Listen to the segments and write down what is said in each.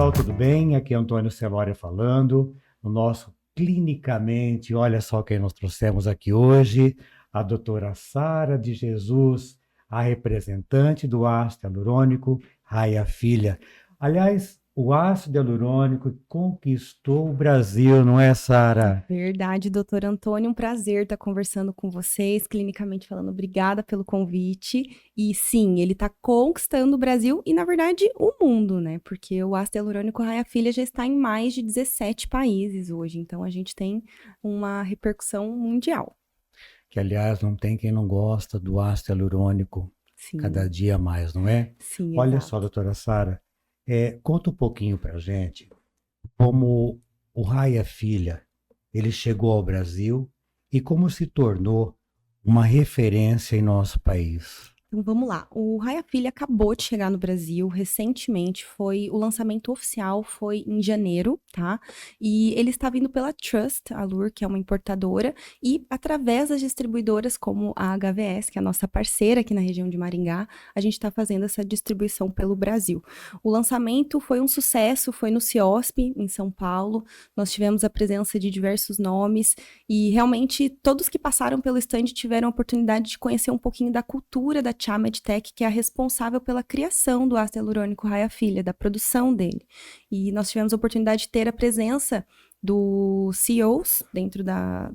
pessoal, tudo bem? Aqui é Antônio Celória falando, no nosso Clinicamente. Olha só quem nós trouxemos aqui hoje, a doutora Sara de Jesus, a representante do ácido hialurônico, Raia Filha. Aliás, o ácido hialurônico conquistou o Brasil, não é, Sara? Verdade, doutor Antônio, um prazer estar conversando com vocês, clinicamente falando, obrigada pelo convite. E sim, ele está conquistando o Brasil e, na verdade, o mundo, né? Porque o ácido hialurônico Raia Filha já está em mais de 17 países hoje, então a gente tem uma repercussão mundial. Que, aliás, não tem quem não gosta do ácido hialurônico cada Sim, dia mais, não é? sim, Olha só, exato. doutora Sara, conta um pouquinho para a gente como o Raia Filha ele chegou ao Brasil e como se tornou uma referência em nosso país. Então vamos lá. O Raia Filha acabou de chegar no Brasil recentemente. Foi o lançamento oficial foi em janeiro, tá? E ele está vindo pela Trust Allure, que é uma importadora, e através das distribuidoras como a HVS, que é a nossa parceira aqui na região de Maringá, a gente está fazendo essa distribuição pelo Brasil. O lançamento foi um sucesso, foi no CIOSP em São Paulo. Nós tivemos a presença de diversos nomes e realmente todos que passaram pelo stand tiveram a oportunidade de conhecer um pouquinho da cultura da Chá Medtech, que é a responsável pela criação do ácido hialurônico Raia Filha, da produção dele. E nós tivemos a oportunidade de ter a presença dos CEOs dentro da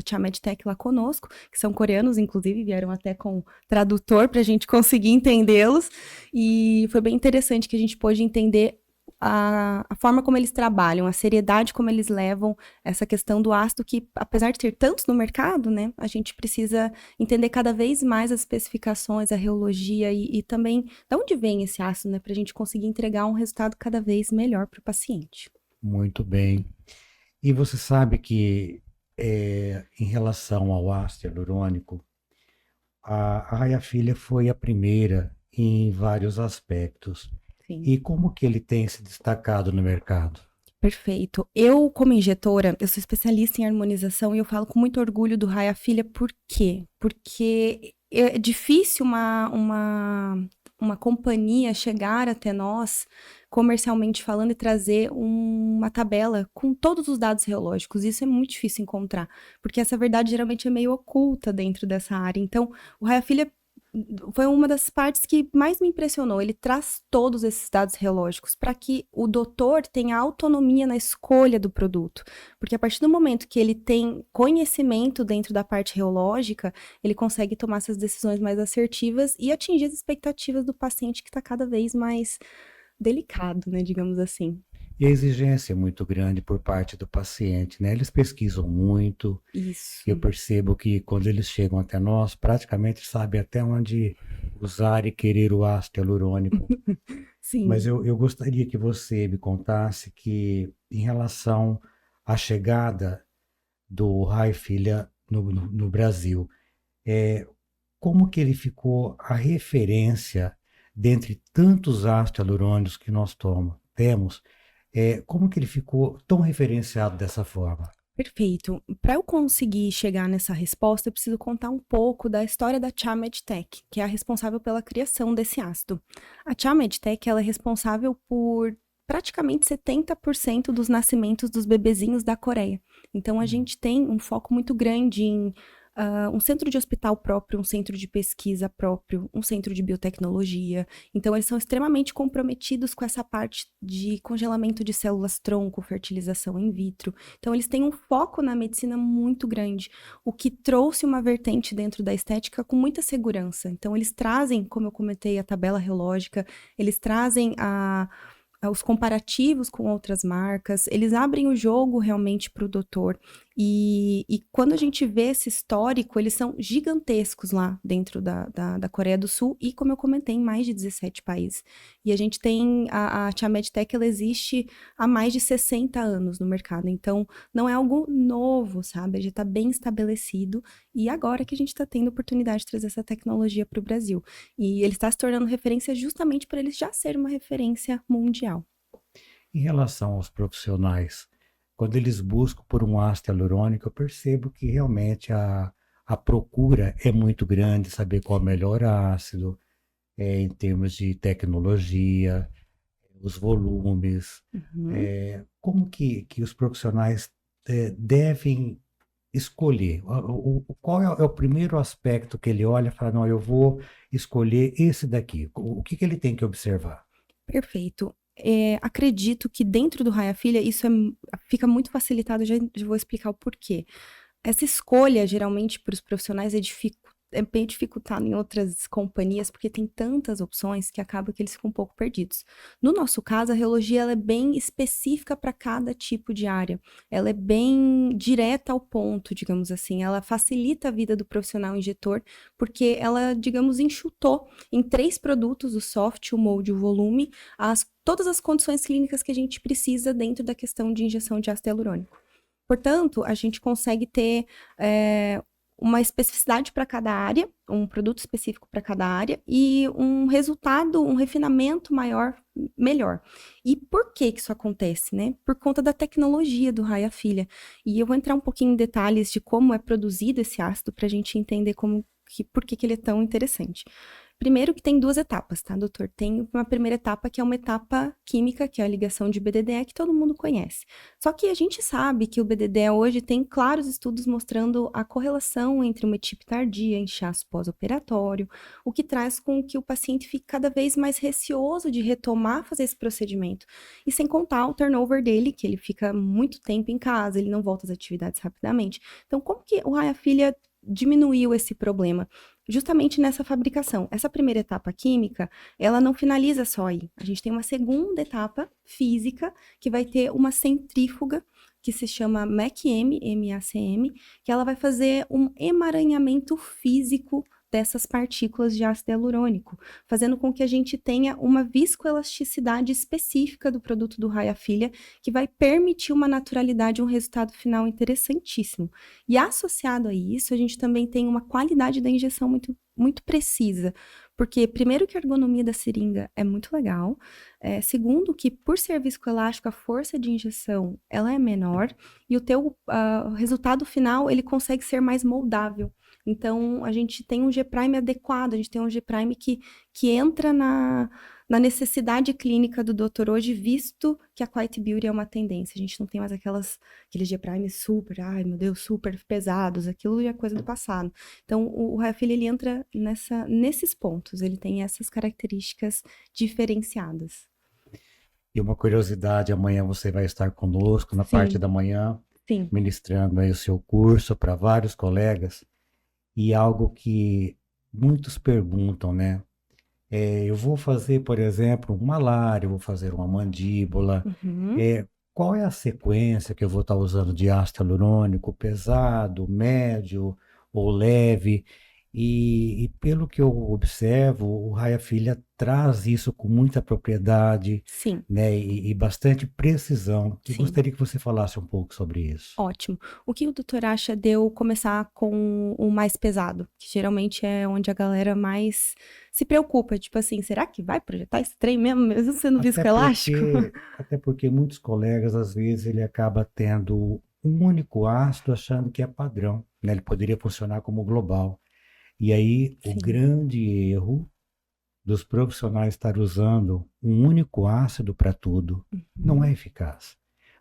Chá Medtech lá conosco, que são coreanos, inclusive, vieram até com tradutor para a gente conseguir entendê-los. E foi bem interessante que a gente pôde entender a forma como eles trabalham, a seriedade como eles levam essa questão do ácido, que apesar de ter tantos no mercado, né, a gente precisa entender cada vez mais as especificações, a reologia e também de onde vem esse ácido, né, para a gente conseguir entregar um resultado cada vez melhor para o paciente. Muito bem. E você sabe que, em relação ao ácido hialurônico, a Raia Filha foi a primeira em vários aspectos. Sim. E como que ele tem se destacado no mercado? Perfeito. Eu, como injetora, eu sou especialista em harmonização e eu falo com muito orgulho do Raia Filha, por quê? Porque é difícil uma companhia chegar até nós, comercialmente falando, e trazer uma tabela com todos os dados reológicos. Isso é muito difícil encontrar, porque essa verdade geralmente é meio oculta dentro dessa área. Então, o Raia Filha foi uma das partes que mais me impressionou. Ele traz todos esses dados reológicos para que o doutor tenha autonomia na escolha do produto. Porque a partir do momento que ele tem conhecimento dentro da parte reológica, ele consegue tomar essas decisões mais assertivas e atingir as expectativas do paciente que está cada vez mais delicado, né, digamos assim. E a exigência é muito grande por parte do paciente, né? Eles pesquisam muito. Eu Isso. percebo que quando eles chegam até nós, praticamente sabem até onde usar e querer o ácido hialurônico. Mas Sim. eu gostaria que você me contasse que, em relação à chegada do Rai Filha no Brasil, é, como que ele ficou a referência dentre tantos ácidos hialurônicos que nós temos, como que ele ficou tão referenciado dessa forma? Perfeito. Para eu conseguir chegar nessa resposta, eu preciso contar um pouco da história da Chá Medtech, que é a responsável pela criação desse ácido. A Chá Medtech, ela é responsável por praticamente 70% dos nascimentos dos bebezinhos da Coreia. Então, a gente tem um foco muito grande em um centro de hospital próprio, um centro de pesquisa próprio, um centro de biotecnologia. Então, eles são extremamente comprometidos com essa parte de congelamento de células-tronco, fertilização in vitro. Então, eles têm um foco na medicina muito grande, o que trouxe uma vertente dentro da estética com muita segurança. Então, eles trazem, como eu comentei, a tabela reológica, eles trazem os comparativos com outras marcas, eles abrem o jogo realmente para o doutor. E quando a gente vê esse histórico, eles são gigantescos lá dentro da Coreia do Sul e, como eu comentei, em mais de 17 países. E a gente tem a Tia Medtech, ela existe há mais de 60 anos no mercado, então não é algo novo, sabe? Já está bem estabelecido e agora que a gente está tendo a oportunidade de trazer essa tecnologia para o Brasil. E ele está se tornando referência justamente por ele já ser uma referência mundial. Em relação aos profissionais, quando eles buscam por um ácido hialurônico, eu percebo que realmente a procura é muito grande, saber qual é o melhor ácido, em termos de tecnologia, os volumes, Uhum. como que os profissionais devem escolher? Qual é o primeiro aspecto que ele olha e fala, não, eu vou escolher esse daqui. O que ele tem que observar? Perfeito. Acredito que dentro do Raia Filha isso fica muito facilitado, já vou explicar o porquê. Essa escolha, geralmente, para os profissionais é bem dificultado em outras companhias, porque tem tantas opções que acaba que eles ficam um pouco perdidos. No nosso caso, a reologia ela é bem específica para cada tipo de área. Ela é bem direta ao ponto, digamos assim. Ela facilita a vida do profissional injetor, porque ela, digamos, enxutou em 3 produtos, o soft, o molde e o volume, todas as condições clínicas que a gente precisa dentro da questão de injeção de ácido hialurônico. Portanto, a gente consegue ter uma especificidade para cada área, um produto específico para cada área e um resultado, um refinamento melhor. E por que isso acontece, né? Por conta da tecnologia do Raia Filha. E eu vou entrar um pouquinho em detalhes de como é produzido esse ácido para a gente entender por que ele é tão interessante. Primeiro que tem 2 etapas, tá, doutor? Tem uma primeira etapa que é uma etapa química, que é a ligação de BDDE, que todo mundo conhece. Só que a gente sabe que o BDDE hoje tem claros estudos mostrando a correlação entre uma etípe tardia, inchaço pós-operatório, o que traz com que o paciente fique cada vez mais receoso de retomar fazer esse procedimento. E sem contar o turnover dele, que ele fica muito tempo em casa, ele não volta às atividades rapidamente. Então, como que o Raia Filha diminuiu esse problema? Justamente nessa fabricação. Essa primeira etapa química, ela não finaliza só aí. A gente tem uma segunda etapa física, que vai ter uma centrífuga, que se chama MACM, M-A-C-M, que ela vai fazer um emaranhamento físico dessas partículas de ácido hialurônico, fazendo com que a gente tenha uma viscoelasticidade específica do produto do Raia Filha, que vai permitir uma naturalidade, um resultado final interessantíssimo. E associado a isso, a gente também tem uma qualidade da injeção muito, muito precisa, porque primeiro que a ergonomia da seringa é muito legal, segundo que por ser viscoelástico, a força de injeção ela é menor, e o teu resultado final ele consegue ser mais moldável. Então, a gente tem um G-Prime adequado, a gente tem um G-Prime que entra na necessidade clínica do doutor hoje, visto que a Quiet Beauty é uma tendência. A gente não tem mais aqueles G-Prime super, ai meu Deus, super pesados, aquilo é coisa do passado. Então, o Raia Filha, ele entra nesses pontos, ele tem essas características diferenciadas. E uma curiosidade, amanhã você vai estar conosco na parte Sim, da manhã, sim. ministrando aí o seu curso para vários colegas. E algo que muitos perguntam, né? Eu vou fazer, por exemplo, um malário, vou fazer uma mandíbula. Uhum. É, qual é a sequência que eu vou estar usando de ácido hialurônico? Pesado, médio ou leve? E pelo que eu observo, o Raia Filha traz isso com muita propriedade, Sim, né? E bastante precisão. E sim. gostaria que você falasse um pouco sobre isso. Ótimo. O que o doutor acha de eu começar com o mais pesado? Que geralmente é onde a galera mais se preocupa. Tipo assim, será que vai projetar esse trem mesmo sendo Até viscoelástico? porque, até porque muitos colegas, às vezes, ele acaba tendo um único ácido achando que é padrão, né? Ele poderia funcionar como global. E aí, o Sim. grande erro dos profissionais estar usando um único ácido para tudo não é Uhum. eficaz.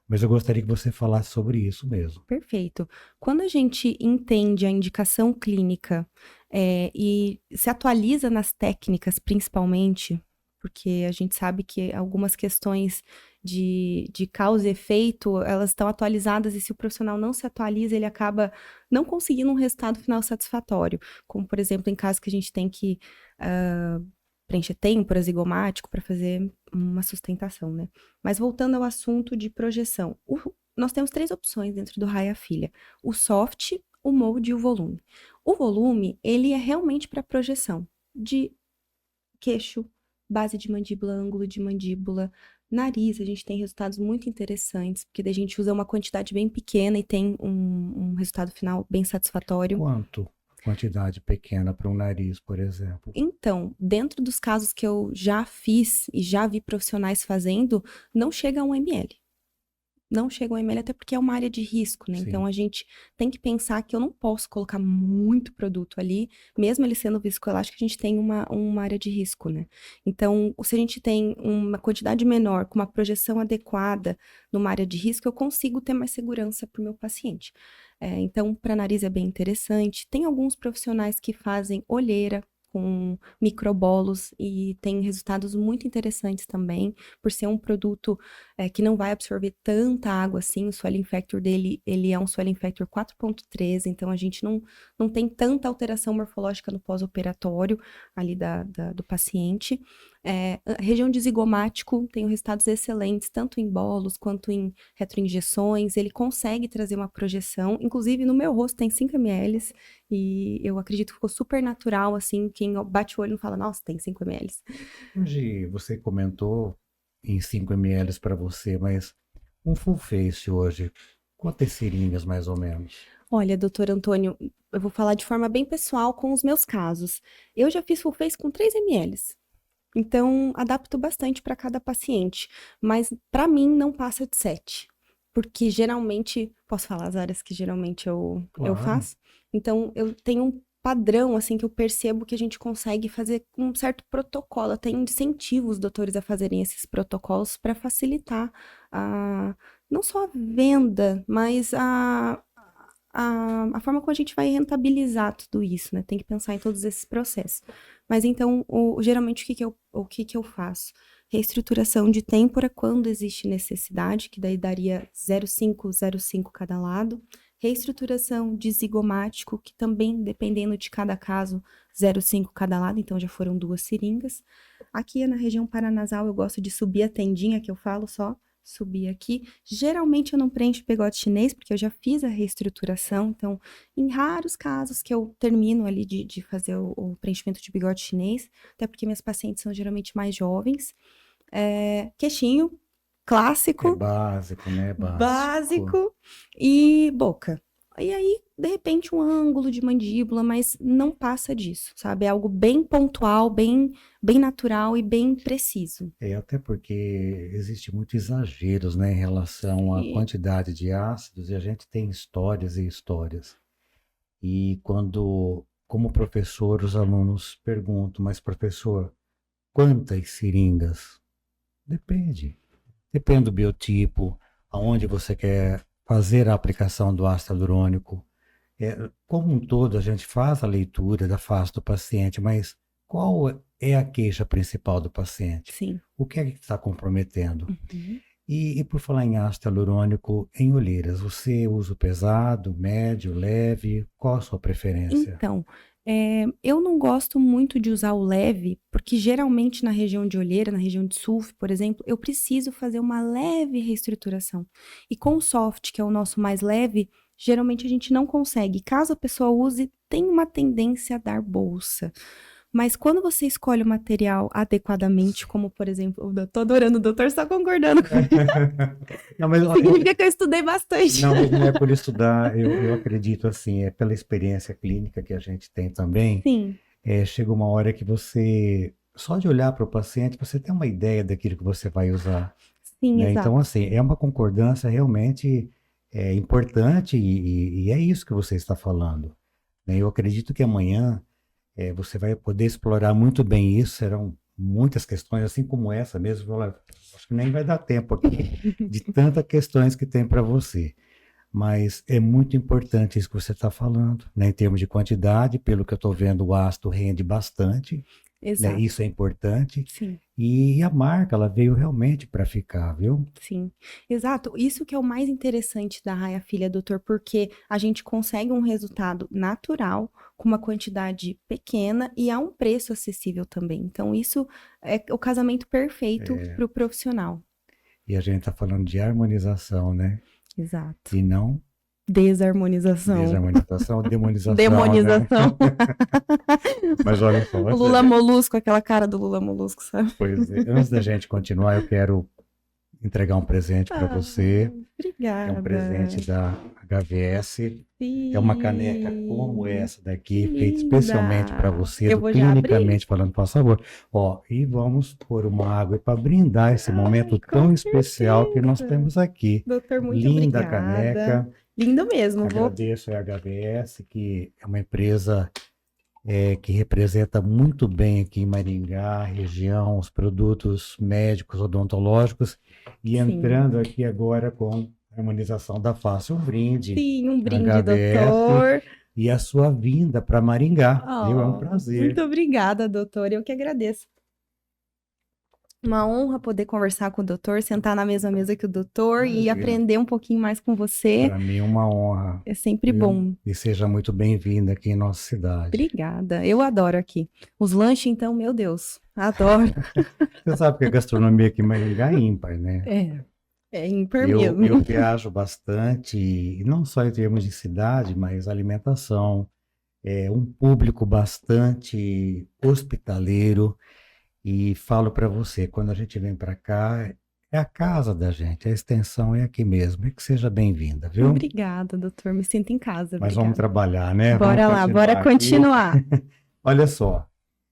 Mas eu gostaria que você falasse sobre isso mesmo. Perfeito. Quando a gente entende a indicação clínica, e se atualiza nas técnicas, principalmente, porque a gente sabe que algumas questões de causa e efeito, elas estão atualizadas e se o profissional não se atualiza, ele acaba não conseguindo um resultado final satisfatório. Como, por exemplo, em casos que a gente tem que preencher têmpora zigomático para fazer uma sustentação, né? Mas voltando ao assunto de projeção, nós temos 3 opções dentro do Raia Filha: o soft, o molde e o volume. O volume, ele é realmente para projeção de queixo, base de mandíbula, ângulo de mandíbula, nariz. A gente tem resultados muito interessantes, porque daí a gente usa uma quantidade bem pequena e tem um resultado final bem satisfatório. Quanto? Quantidade pequena para um nariz, por exemplo. Então, dentro dos casos que eu já fiz e já vi profissionais fazendo, não chega a 1 ml. não chega a 1 ml, até porque é uma área de risco, né? Então, Sim. a gente tem que pensar que eu não posso colocar muito produto ali, mesmo ele sendo viscoelástico, a gente tem uma área de risco, né? Então, se a gente tem uma quantidade menor, com uma projeção adequada numa área de risco, eu consigo ter mais segurança para o meu paciente. Então, para nariz é bem interessante. Tem alguns profissionais que fazem olheira com microbolos e tem resultados muito interessantes também, por ser um produto que não vai absorver tanta água assim. O Swelling Factor dele, ele é um Swelling Factor 4.3, então a gente não tem tanta alteração morfológica no pós-operatório ali do paciente. A região de zigomático tem resultados excelentes, tanto em bolos quanto em retroinjeções. Ele consegue trazer uma projeção, inclusive no meu rosto tem 5 ml, e eu acredito que ficou super natural, assim, quem bate o olho e fala, nossa, tem 5 ml. Hoje você comentou em 5 ml para você, mas um full face hoje, quantas seringas mais ou menos? Olha, doutor Antônio, eu vou falar de forma bem pessoal com os meus casos. Eu já fiz full face com 3 ml. Então, adapto bastante para cada paciente, mas para mim não passa de 7, porque geralmente, posso falar as áreas que geralmente eu Claro. faço? Então, eu tenho um padrão, assim, que eu percebo que a gente consegue fazer um certo protocolo, até incentivo os doutores a fazerem esses protocolos para facilitar não só a venda, mas a forma como a gente vai rentabilizar tudo isso, né? Tem que pensar em todos esses processos. Mas então, geralmente, o que eu faço? Reestruturação de têmpora quando existe necessidade, que daí daria 0,5 cada lado. Reestruturação de zigomático, que também, dependendo de cada caso, 0,5 cada lado, então já foram 2 seringas. Aqui na região paranasal eu gosto de subir a tendinha, que eu falo só, subir aqui. Geralmente eu não preencho bigode chinês, porque eu já fiz a reestruturação, então em raros casos que eu termino ali de fazer o preenchimento de bigode chinês, até porque minhas pacientes são geralmente mais jovens. Queixinho, clássico. É básico, né? Básico e boca. E aí, de repente, um ângulo de mandíbula, mas não passa disso, sabe? É algo bem pontual, bem natural e bem preciso. Até porque existe muito exageros, né, em relação à quantidade de ácidos, e a gente tem histórias e histórias. E quando, como professor, os alunos perguntam, mas professor, quantas seringas? Depende. Depende do biotipo, aonde você quer fazer a aplicação do ácido hialurônico. Como um todo, a gente faz a leitura da face do paciente, mas qual é a queixa principal do paciente? Sim. O que é que está comprometendo? Uhum. E por falar em ácido hialurônico, em olheiras, você usa o pesado, médio, leve? Qual a sua preferência? Então, eu não gosto muito de usar o leve, porque geralmente na região de olheira, na região de sulf, por exemplo, eu preciso fazer uma leve reestruturação. E com o soft, que é o nosso mais leve, geralmente a gente não consegue. Caso a pessoa use, tem uma tendência a dar bolsa. Mas quando você escolhe o material adequadamente, como por exemplo, eu tô adorando, o doutor está concordando comigo. Não, mas Significa que eu estudei bastante. Não, mas não é por estudar, eu acredito assim, é pela experiência clínica que a gente tem também. Sim. Chega uma hora que você, só de olhar para o paciente, você tem uma ideia daquilo que você vai usar. Sim, né? exato. Então, assim, é uma concordância realmente importante e é isso que você está falando. Né? Eu acredito que amanhã você vai poder explorar muito bem isso, serão muitas questões, assim como essa mesmo, acho que nem vai dar tempo aqui de tantas questões que tem para você. Mas é muito importante isso que você está falando, né? Em termos de quantidade, pelo que eu estou vendo, o ácido rende bastante. Exato. Né? Isso é importante. Sim. E a marca, ela veio realmente para ficar, viu? Sim, exato. Isso que é o mais interessante da Raia Filha, doutor, porque a gente consegue um resultado natural, com uma quantidade pequena e a um preço acessível também. Então, isso é o casamento perfeito para o profissional. E a gente está falando de harmonização, né? Exato. E não desarmonização. Desarmonização, demonização. Demonização. Né? Mas olha só. O Lula Molusco, aquela cara do Lula Molusco, sabe? Pois é. Antes da gente continuar, eu quero entregar um presente para você. É um presente Obrigada. da HVS. É uma caneca como Sim, essa que daqui, feita especialmente para linda. você, Eu do vou já abrir. Clinicamente Falando, por favor. Ó, e vamos pôr uma água para brindar esse Ai, momento com tão especial que nós certeza. temos aqui. Doutor, muito Linda obrigada. caneca. Lindo mesmo. Vou. Agradeço a HVS, que é uma empresa que representa muito bem aqui em Maringá, região, os produtos médicos, odontológicos, e Sim. entrando aqui agora com a harmonização da face, um brinde Sim, um à brinde, HVS doutor. e a sua vinda para Maringá, viu? É um Oh, muito prazer. obrigada, doutor. Eu que agradeço. Uma honra poder conversar com o doutor, sentar na mesma mesa que o doutor e Imagina, aprender um pouquinho mais com você. para mim é uma honra, É sempre viu? bom. E seja muito bem-vinda aqui em nossa cidade. Obrigada. Eu adoro aqui. Os lanches, então, meu Deus, adoro. Você sabe que a gastronomia aqui em Maringá é ímpar, né? É, é ímpar Eu mesmo. viajo bastante, e não só em termos de cidade, mas alimentação. É um público bastante hospitaleiro e falo para você, quando a gente vem para cá, é a casa da gente, a extensão é aqui mesmo. E que seja bem-vinda, viu? Obrigada, doutor. Me sinto em casa. Mas vamos Obrigada. trabalhar, né? Vamos Bora lá, bora continuar aqui. continuar. Olha só,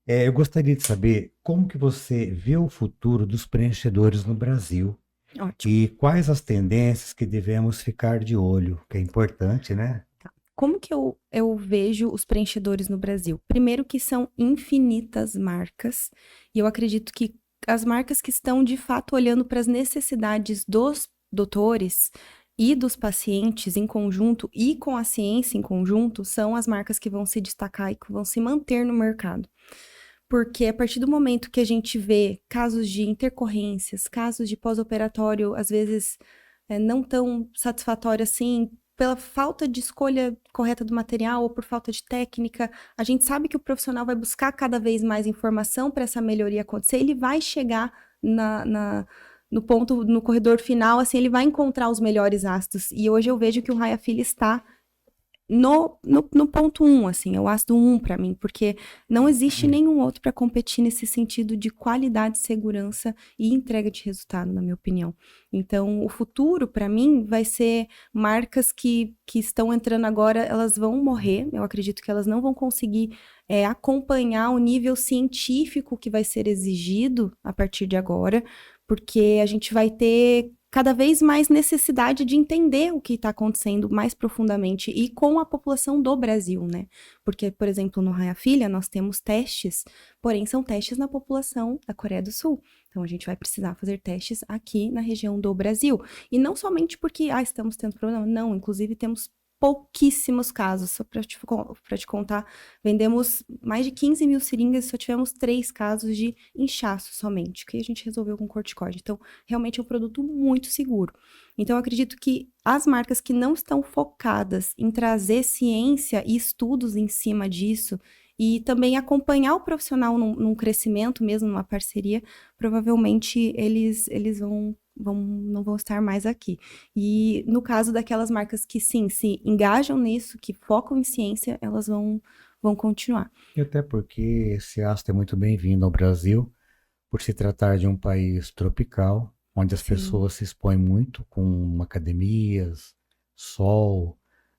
eu gostaria de saber como que você vê o futuro dos preenchedores no Brasil Ótimo. e quais as tendências que devemos ficar de olho, que é importante, né? Como que eu vejo os preenchedores no Brasil? Primeiro que são infinitas marcas, e eu acredito que as marcas que estão de fato olhando para as necessidades dos doutores e dos pacientes em conjunto e com a ciência em conjunto são as marcas que vão se destacar e que vão se manter no mercado. Porque a partir do momento que a gente vê casos de intercorrências, casos de pós-operatório, às vezes não tão satisfatório assim, pela falta de escolha correta do material ou por falta de técnica, a gente sabe que o profissional vai buscar cada vez mais informação para essa melhoria acontecer, ele vai chegar no ponto, no corredor final, assim, ele vai encontrar os melhores ácidos. E hoje eu vejo que o Raia Filha está no ponto 1, assim, é o ácido 1 para mim, porque não existe nenhum outro para competir nesse sentido de qualidade, segurança e entrega de resultado, na minha opinião. Então, o futuro, para mim, vai ser marcas que estão entrando agora, elas vão morrer, eu acredito que elas não vão conseguir acompanhar o nível científico que vai ser exigido a partir de agora, porque a gente vai ter cada vez mais necessidade de entender o que está acontecendo mais profundamente e com a população do Brasil, né? Porque, por exemplo, no Raia Filha, nós temos testes, porém são testes na população da Coreia do Sul. Então, a gente vai precisar fazer testes aqui na região do Brasil. E não somente porque, estamos tendo problema, não, inclusive temos pouquíssimos casos, só para te contar, vendemos mais de 15 mil seringas e só tivemos 3 casos de inchaço somente, que a gente resolveu com corticoide. Então, realmente é um produto muito seguro. Então, eu acredito que as marcas que não estão focadas em trazer ciência e estudos em cima disso e também acompanhar o profissional num crescimento mesmo, numa parceria, provavelmente eles não vão estar mais aqui. E no caso daquelas marcas que sim, se engajam nisso, que focam em ciência, elas vão continuar. E até porque esse ácido é muito bem-vindo ao Brasil, por se tratar de um país tropical, onde as Sim. pessoas se expõem muito com academias, sol,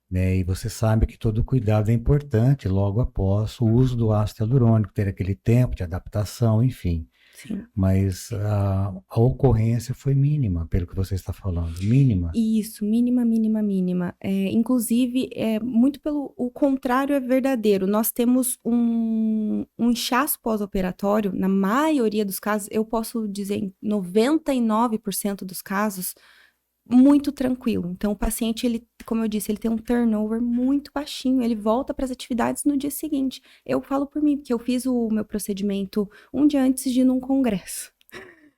né? E você sabe que todo cuidado é importante logo após o uso do ácido hialurônico, ter aquele tempo de adaptação, enfim. Sim. Mas a ocorrência foi mínima, pelo que você está falando, mínima. Isso, mínima, mínima, mínima. Inclusive, muito pelo o contrário é verdadeiro. Nós temos um inchaço pós-operatório, na maioria dos casos, eu posso dizer em 99% dos casos, muito tranquilo. Então, o paciente, ele, como eu disse, ele tem um turnover muito baixinho, ele volta para as atividades no dia seguinte. Eu falo por mim, porque eu fiz o meu procedimento um dia antes de ir num congresso.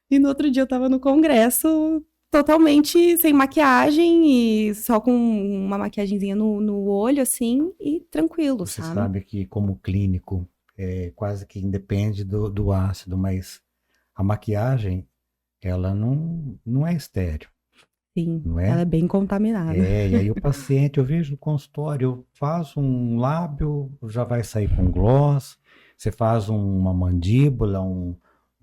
E no outro dia eu tava no congresso totalmente sem maquiagem e só com uma maquiagemzinha no olho, assim, e tranquilo, Você sabe? sabe que, como clínico, quase que independe do ácido, mas a maquiagem, ela não é estéril, Sim, não ela é? é bem contaminada. E aí o paciente, eu vejo no consultório, faz um lábio, já vai sair com gloss, você faz uma mandíbula,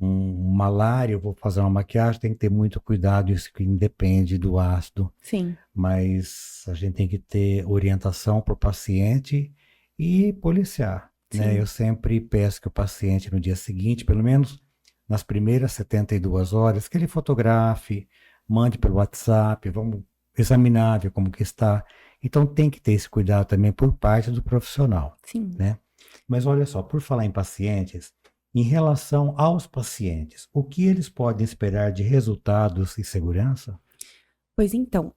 malária, eu vou fazer uma maquiagem, tem que ter muito cuidado, isso que independe do ácido, Sim, mas a gente tem que ter orientação para o paciente e policiar, né? Eu sim, sempre peço que o paciente, no dia seguinte, pelo menos nas primeiras 72 horas, que ele fotografe, mande pelo WhatsApp, vamos examinar, ver como que está. Então tem que ter esse cuidado também por parte do profissional, sim. né? Mas olha só, por falar em pacientes, em relação aos pacientes, o que eles podem esperar de resultados e segurança? Pois então,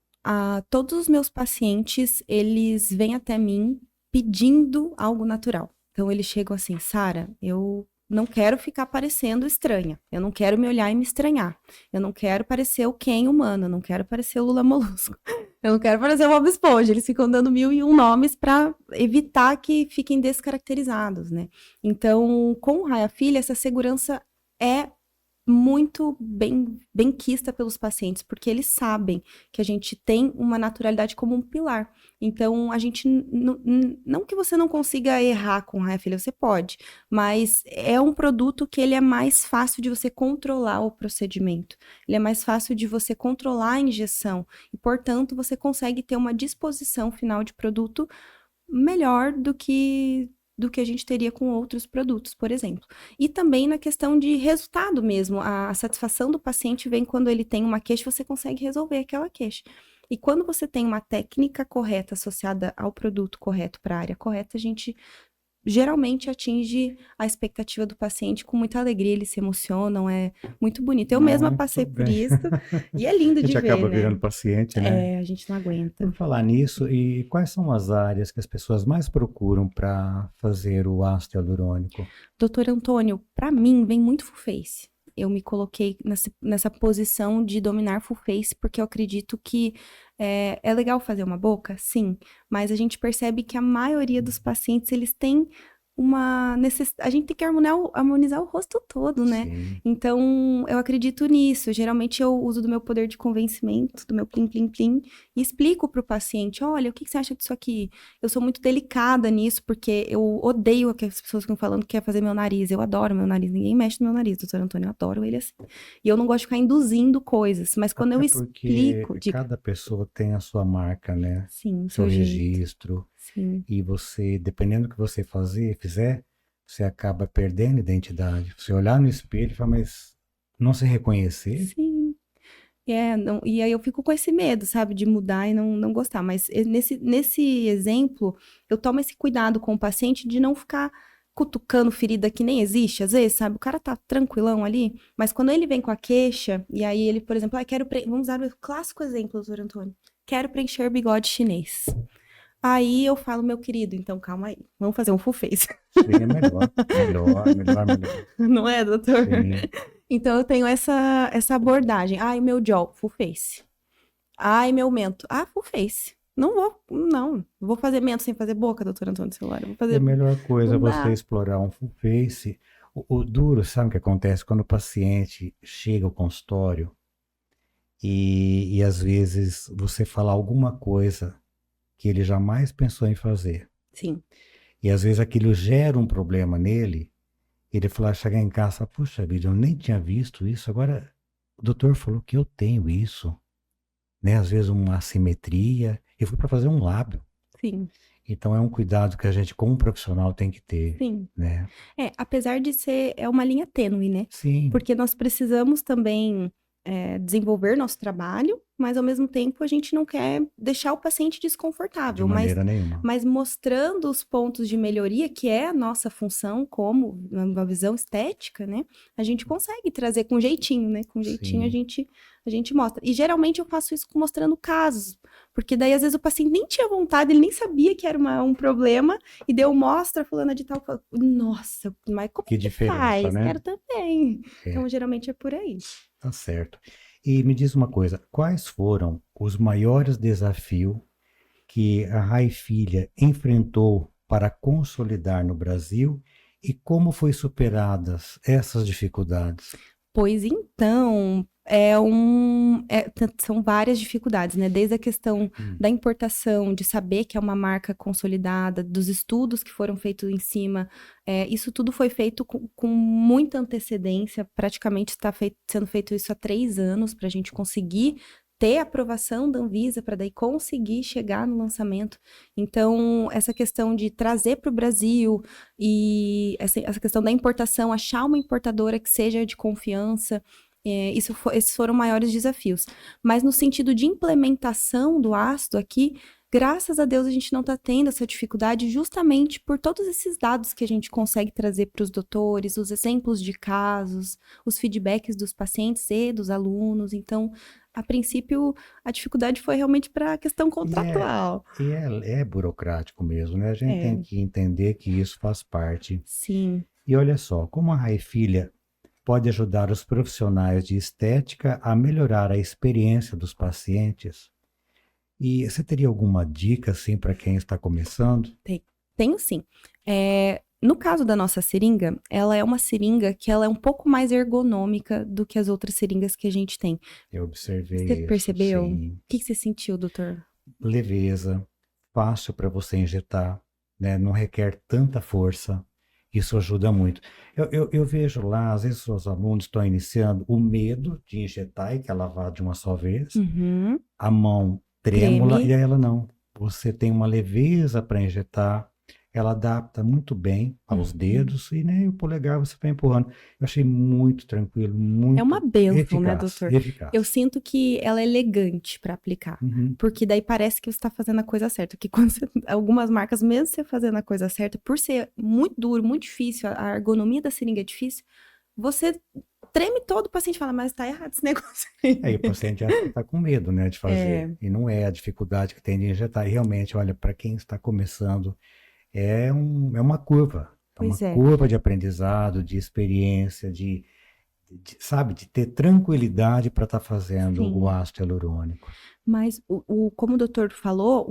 todos os meus pacientes, eles vêm até mim pedindo algo natural. Então, eles chegam assim, Sara, eu não quero ficar parecendo estranha. Eu não quero me olhar e me estranhar. Eu não quero parecer o Ken humano. Eu não quero parecer o Lula Molusco. Eu não quero parecer o Bob Esponja. Eles ficam dando 1001 nomes para evitar que fiquem descaracterizados, né? Então, com o Raia Filha, essa segurança é muito bem quista pelos pacientes, porque eles sabem que a gente tem uma naturalidade como um pilar. Então, a gente não que você não consiga errar com Raia Filha, você pode, mas é um produto que ele é mais fácil de você controlar o procedimento. Ele é mais fácil de você controlar a injeção e, portanto, você consegue ter uma disposição final de produto melhor do que a gente teria com outros produtos, por exemplo. E também na questão de resultado mesmo, a satisfação do paciente vem quando ele tem uma queixa, você consegue resolver aquela queixa. E quando você tem uma técnica correta associada ao produto correto para a área correta, a gente geralmente atinge a expectativa do paciente com muita alegria, eles se emocionam, é muito bonito. Eu mesma Muito passei por bem. isso e é lindo A de gente ver, acaba né? virando paciente, né? É, a gente não aguenta. Por falar nisso, e quais são as áreas que as pessoas mais procuram para fazer o ácido hialurônico? Doutor Antônio, para mim vem muito full face. Eu me coloquei nessa posição de dominar full face, porque eu acredito que é legal fazer uma boca, sim, mas a gente percebe que a maioria dos pacientes, eles têm uma necessidade. A gente tem que harmonizar o rosto todo, né? Sim. Então, eu acredito nisso. Geralmente, eu uso do meu poder de convencimento, do meu plim, plim, plim, e explico para o paciente: olha, o que você acha disso aqui? Eu sou muito delicada nisso, porque eu odeio que as pessoas ficam falando que quer fazer meu nariz. Eu adoro meu nariz, ninguém mexe no meu nariz, doutor Antônio, eu adoro ele assim. E eu não gosto de ficar induzindo coisas, mas quando eu Até explico, porque diga, cada pessoa tem a sua marca, né? sim, Seu seu jeito, registro. sim. E você, dependendo do que você fizer, você acaba perdendo identidade. Você olhar no espelho e falar, mas não se reconhecer? Sim. E aí eu fico com esse medo, sabe, de mudar e não gostar. Mas nesse exemplo, eu tomo esse cuidado com o paciente de não ficar cutucando ferida que nem existe, às vezes, sabe? O cara tá tranquilão ali, mas quando ele vem com a queixa, e aí ele, por exemplo, vamos usar o clássico exemplo, doutor Antônio. Quero preencher bigode chinês. Aí eu falo, meu querido, então calma aí, vamos fazer um full face. Sim, é melhor. Melhor, melhor, melhor. Não é, doutor? Sim. Então eu tenho essa abordagem. Ai, meu jaw, full face. Ai, meu mento. Ah, full face. Não vou fazer mento sem fazer boca, doutor Antônio Celular. Vou E a fazer. melhor coisa é Não você dá. explorar um full face. O duro, sabe o que acontece? Quando o paciente chega ao consultório e às vezes você fala alguma coisa que ele jamais pensou em fazer. Sim, E às vezes aquilo gera um problema nele. Ele fala, chegar em casa, puxa vida, eu nem tinha visto isso. Agora o doutor falou que eu tenho isso, né? Às vezes uma assimetria. Eu fui para fazer um lábio. sim, Então é um cuidado que a gente, como profissional, tem que ter, sim. né? Apesar de ser, é uma linha tênue, né? Sim, Porque nós precisamos também desenvolver nosso trabalho, mas ao mesmo tempo a gente não quer deixar o paciente de desconfortável, maneira nenhuma. mas mostrando os pontos de melhoria, que é a nossa função como uma visão estética, né? A gente consegue trazer com jeitinho, né? Com jeitinho Sim. a gente mostra. E geralmente eu faço isso mostrando casos, porque daí às vezes o paciente nem tinha vontade, ele nem sabia que era um problema, e deu mostra fulana de tal, fala, nossa, mas como Que que diferença, faz? né? Quero também. É, Então geralmente é por aí. tá certo. E me diz uma coisa, quais foram os maiores desafios que a Rai Filha enfrentou para consolidar no Brasil e como foi superadas essas dificuldades? Pois então, São várias dificuldades, né? Desde a questão Hum. da importação, de saber que é uma marca consolidada, dos estudos que foram feitos em cima. Isso tudo foi feito com muita antecedência, praticamente está sendo feito isso há 3 anos para a gente conseguir ter a aprovação da Anvisa para daí conseguir chegar no lançamento. Então, essa questão de trazer para o Brasil e essa questão da importação, achar uma importadora que seja de confiança. Esses foram maiores desafios. Mas no sentido de implementação do ácido aqui, graças a Deus a gente não está tendo essa dificuldade justamente por todos esses dados que a gente consegue trazer para os doutores, os exemplos de casos, os feedbacks dos pacientes e dos alunos. Então, a princípio, a dificuldade foi realmente para a questão E é, contratual. é burocrático mesmo, né? A gente tem É, que entender que isso faz parte. sim. E olha só, como a Rai Filha pode ajudar os profissionais de estética a melhorar a experiência dos pacientes. E você teria alguma dica, assim, para quem está começando? Tenho sim. No caso da nossa seringa, ela é uma seringa que ela é um pouco mais ergonômica do que as outras seringas que a gente tem. Eu Você observei isso, percebeu? O sim. que você sentiu, doutor? Leveza, fácil para você injetar, né? Não requer tanta força. Isso ajuda muito. Eu vejo lá, às vezes os alunos estão iniciando o medo de injetar e quer lavar de uma só vez, Uhum. a mão trêmula, e Treme. aí ela não. Você tem uma leveza para injetar, ela adapta muito bem aos Uhum. dedos e nem o polegar você vai empurrando. Eu achei muito tranquilo, É uma muito bênção, né, eficaz, doutor? Eu eficaz. sinto que ela é elegante para aplicar. Uhum. Porque daí parece que você está fazendo a coisa certa. Que quando algumas marcas, mesmo você fazendo a coisa certa, por ser muito duro, muito difícil, a ergonomia da seringa é difícil, você treme todo, o paciente fala, mas tá errado esse negócio Aí aí. o paciente acha que está com medo, né, de fazer. É, E não é a dificuldade que tem de injetar. E realmente, olha, para quem está começando, é uma curva. É uma pois é. curva de aprendizado, de experiência, sabe, de ter tranquilidade para estar fazendo o Sim. ácido hialurônico. Mas, como o doutor falou,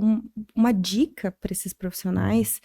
uma dica para esses Uhum. profissionais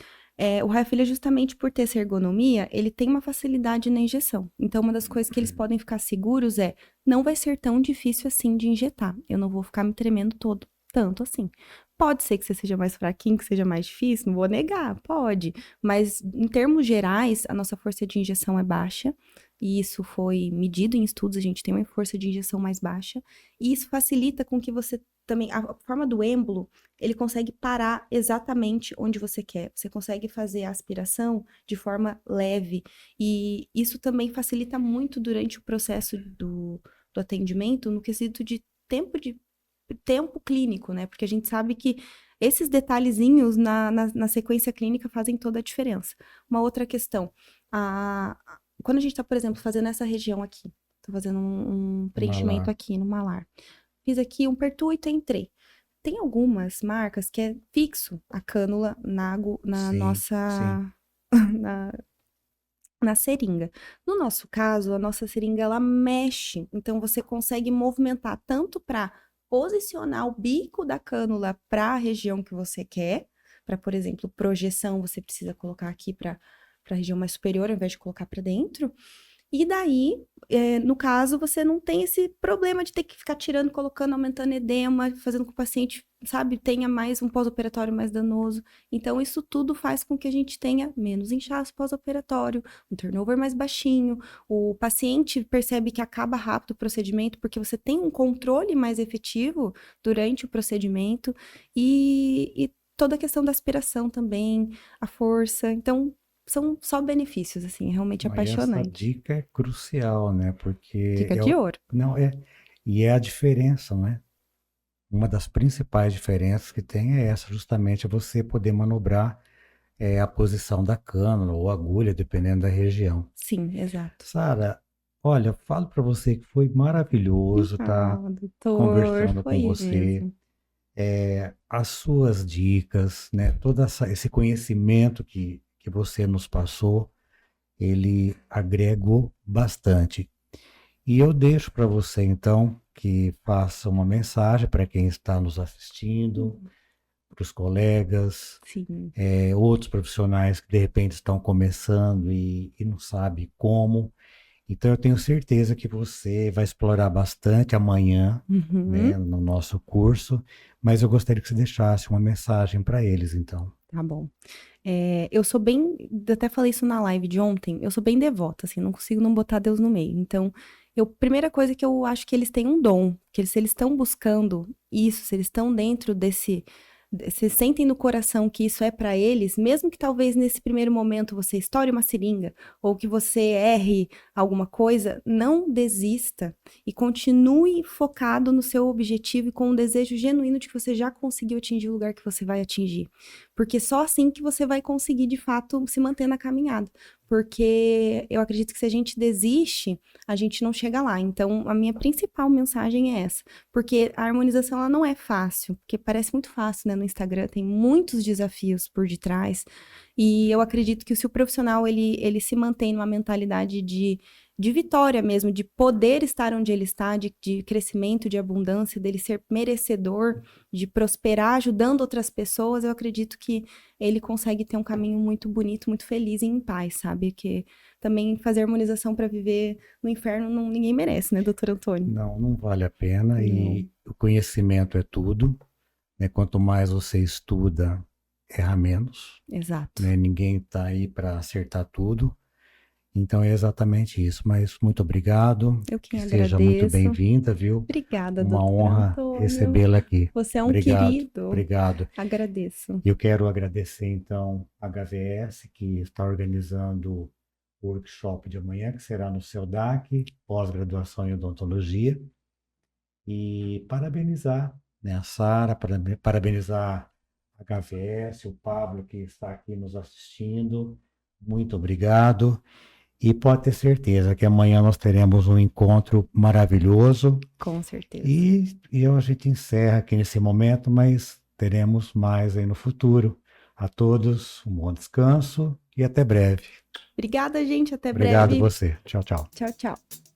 o Raia justamente por ter essa ergonomia, ele tem uma facilidade na injeção. Então, uma das coisas que eles podem ficar seguros não vai ser tão difícil assim de injetar. Eu não vou ficar me tremendo tanto assim. Pode ser que você seja mais fraquinho, que seja mais difícil, não vou negar, pode. Mas, em termos gerais, a nossa força de injeção é baixa. E isso foi medido em estudos, a gente tem uma força de injeção mais baixa. E isso facilita com que você também, a forma do êmbolo, ele consegue parar exatamente onde você quer. Você consegue fazer a aspiração de forma leve. E isso também facilita muito durante o processo do atendimento, no quesito de tempo clínico, né? Porque a gente sabe que esses detalhezinhos na sequência clínica fazem toda a diferença. Uma outra questão, quando a gente está, por exemplo, fazendo essa região aqui, estou fazendo um preenchimento Malar. aqui no malar. Fiz aqui um pertuito e entrei. Tem algumas marcas que é fixo a cânula na Sim, sim. nossa na, na seringa. No nosso caso, a nossa seringa ela mexe, então você consegue movimentar tanto para posicionar o bico da cânula para a região que você quer, para, por exemplo, projeção, você precisa colocar aqui para a região mais superior, ao invés de colocar para dentro. E daí, no caso, você não tem esse problema de ter que ficar tirando, colocando, aumentando edema, fazendo com que o paciente, sabe, tenha mais um pós-operatório mais danoso. Então, isso tudo faz com que a gente tenha menos inchaço pós-operatório, um turnover mais baixinho, o paciente percebe que acaba rápido o procedimento, porque você tem um controle mais efetivo durante o procedimento, e toda a questão da aspiração também, a força. Então, são só benefícios, assim, é realmente Aí essa apaixonante. dica é crucial, né? Porque Dica de ouro. não é, e é a diferença, né? Uma das principais diferenças que tem é essa, justamente é você poder manobrar a posição da cânula ou agulha, dependendo da região. Sim, exato. Sara, olha, falo para você que foi maravilhoso estar Doutor, conversando com foi você. mesmo. As suas dicas, né? Todo esse conhecimento que você nos passou, ele agregou bastante. E eu deixo para você, então, que faça uma mensagem para quem está nos assistindo, para os colegas, Sim. outros profissionais que de repente estão começando e não sabem como. Então eu tenho certeza que você vai explorar bastante amanhã, né, Uhum. no nosso curso, mas eu gostaria que você deixasse uma mensagem para eles, então. Tá bom. Eu sou bem, eu até falei isso na live de ontem, eu sou bem devota, assim, não consigo não botar Deus no meio. Então, primeira coisa que eu acho que eles têm um dom, que se eles estão buscando isso, se eles estão dentro se sentem no coração que isso é para eles, mesmo que talvez nesse primeiro momento você estoure uma seringa ou que você erre alguma coisa, não desista e continue focado no seu objetivo e com um desejo genuíno de que você já conseguiu atingir o lugar que você vai atingir. Porque só assim que você vai conseguir, de fato, se manter na caminhada. Porque eu acredito que se a gente desiste, a gente não chega lá. Então, a minha principal mensagem é essa. Porque a harmonização, ela não é fácil. Porque parece muito fácil, né? No Instagram tem muitos desafios por detrás. E eu acredito que se o profissional, ele se mantém numa mentalidade de vitória mesmo, de poder estar onde ele está, de crescimento, de abundância, dele ser merecedor, de prosperar ajudando outras pessoas, eu acredito que ele consegue ter um caminho muito bonito, muito feliz e em paz, sabe? Que também fazer harmonização para viver no inferno ninguém merece, né, doutor Antônio? Não, não vale a pena Não, e o conhecimento é tudo, né? Quanto mais você estuda, erra menos, exato. né? Ninguém está aí para acertar tudo. Então é exatamente isso. Mas muito obrigado, Eu que quem seja muito agradeço. bem-vinda, viu? Obrigada, Uma doutor honra Antônio. recebê-la aqui. Você é um Obrigado, querido. obrigado. Agradeço. Eu quero agradecer então a HVS que está organizando o workshop de amanhã, que será no CELDAC, pós-graduação em odontologia, e parabenizar, né, a Sara, parabenizar a HVS, o Pablo que está aqui nos assistindo. Muito obrigado. E pode ter certeza que amanhã nós teremos um encontro maravilhoso. Com certeza. E a gente encerra aqui nesse momento, mas teremos mais aí no futuro. A todos, um bom descanso e até breve. Obrigada, gente. Até Obrigado breve. você. Tchau, tchau. Tchau, tchau.